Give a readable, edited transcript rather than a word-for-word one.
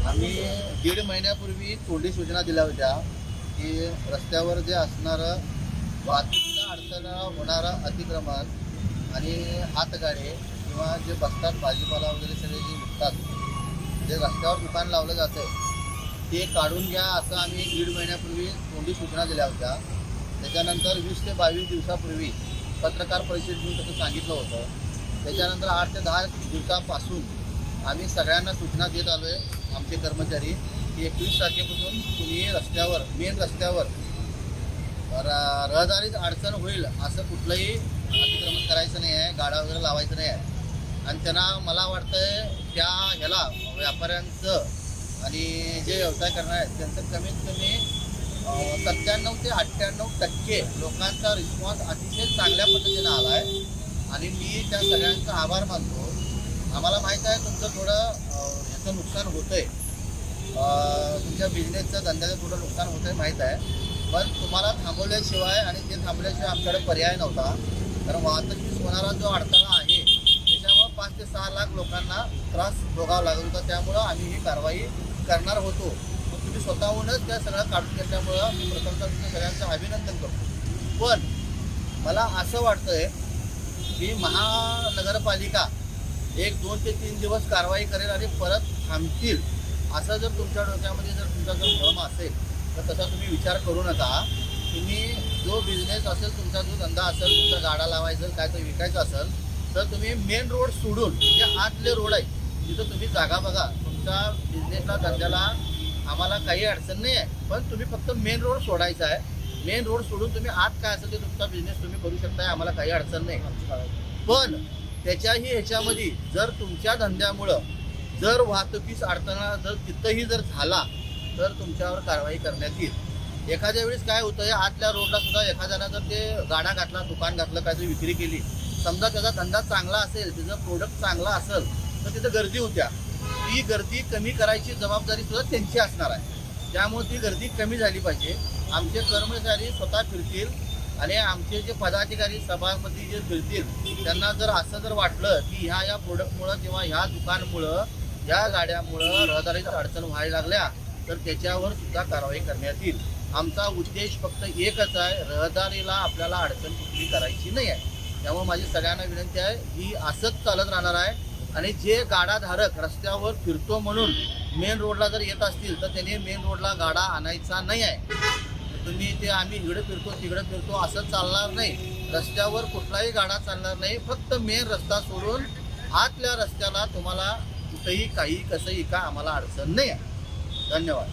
आम्ही 1.5 महिन्यापूर्वी तोंडी सूचना दिल्या होत्या की रस्त्यावर जे असणारं वाहतुकीचा अडथळा होणारं अतिक्रमण आणि हातगाडे किंवा जे बसतात भाजीपाला वगैरे सगळे जे विकतात, जे रस्त्यावर दुकान लावलं जातं ते काढून घ्या असं आम्ही 1.5 महिन्यापूर्वी तोंडी सूचना दिल्या होत्या. त्याच्यानंतर 20 ते 22 दिवसापूर्वी पत्रकार परिषद घेऊन तसं सांगितलं होतं. त्याच्यानंतर 8 ते 10 दिवसापासून आम्ही सगळ्यांना सूचना देत आलो आहे, आमचे कर्मचारी, की 21 तारखेपासून तुम्ही रस्त्यावर, मेन रस्त्यावर रहदारीत अडचण होईल असं कुठलंही अतिक्रमण करायचं नाही आहे, गाडा वगैरे लावायचं नाही आहे. आणि त्यांना मला वाटतंय त्या ह्याला व्यापाऱ्यांचं आणि जे व्यवसाय करणार आहेत त्यांचं कमीत कमी 97 ते 98% लोकांचा रिस्पॉन्स अतिशय चांगल्या पद्धतीनं आला आहे आणि मी त्या सगळ्यांचा आभार मानतो. आम्हाला माहीत आहे तुमचं थोडं ह्याचं नुकसान होतं आहे, तुमच्या बिझनेसचं धंद्याचं थोडं नुकसान होतं आहे माहीत आहे, पण तुम्हाला थांबवल्याशिवाय आणि ते थांबल्याशिवाय आमच्याकडे पर्याय नव्हता. कारण वाहतुकीस होणारा जो अडथळा आहे त्याच्यामुळं 5 ते 6 लाख लोकांना त्रास भोगावा लागत होता. त्यामुळं आम्ही ही कारवाई करणार होतो. मग तुम्ही स्वतःहूनच त्या सगळं काढून घेतल्यामुळं मी प्रथमतः तुमच्या सगळ्यांचं अभिनंदन करतो. पण मला असं वाटतंय की महानगरपालिका 1, 2 ते 3 दिवस कारवाई करेल आणि परत थांबतील असं जर तुमच्या डोक्यामध्ये जर तुमचा जर भ्रम असेल तर तसा तुम्ही विचार करू नका. तुम्ही जो बिझनेस असेल, तुमचा जो धंदा असेल, तुमचा गाडा लावायचं काय तर विकायचं असेल तर तुम्ही मेन रोड सोडून जे आतले रोड आहे तिथं तुम्ही जागा बघा. तुमच्या बिझनेसला, धंद्याला आम्हाला काही अडचण नाही आहे, पण तुम्ही फक्त मेन रोड सोडायचा आहे. मेन रोड सोडून तुम्ही आत काय असेल ते तुमचा बिझनेस तुम्ही करू शकताय, आम्हाला काही अडचण नाही. पण त्याच्याही ह्याच्यामध्ये जर तुमच्या धंद्यामुळं जर वाहतुकीस अडथळा जर तिथंही जर झाला तर तुमच्यावर कारवाई करण्यात येईल. एखाद्या वेळेस काय होतं आहे, आतल्या रोडला सुद्धा एखाद्यानं जर ते गाडा घातला, दुकान घातलं, काहीतरी विक्री केली, समजा त्याचा धंदा चांगला असेल, त्याचं प्रोडक्ट चांगला असेल तर तिथं गर्दी होत्या. ती गर्दी कमी करायची जबाबदारी सुद्धा त्यांची असणार आहे. त्यामुळे ती गर्दी कमी झाली पाहिजे. आमचे कर्मचारी स्वतः फिरतील आणि आमचे जे पदाधिकारी, सभापती जे फिरतील त्यांना जर असं जर वाटलं की ह्या प्रोडक्टमुळं किंवा ह्या दुकानमुळं, ह्या गाड्यामुळं रहदारीत अडचण व्हायला लागल्या तर त्याच्यावर सुद्धा कारवाई करण्यात येईल. आमचा उद्देश फक्त एकच आहे, रहदारीला आपल्याला अडचण कुठली करायची नाही आहे. त्यामुळे माझी सगळ्यांना विनंती आहे, ही असंच चालत राहणार आहे. आणि जे गाडाधारक रस्त्यावर फिरतो म्हणून मेन रोडला जर येत असतील तर त्यांनी मेन रोडला गाडा आणायचा नाही आहे. तुम्ही ते आम्ही इकडे फिरतो तिकडे फिरतो असं चालणार नाही. रस्त्यावर कुठलाही गाडा चालणार नाही. फक्त मेन रस्ता सोडून आतल्या रस्त्याला तुम्हाला कुठेही काही कसंही का आम्हाला अडचण नाही आहे. धन्यवाद.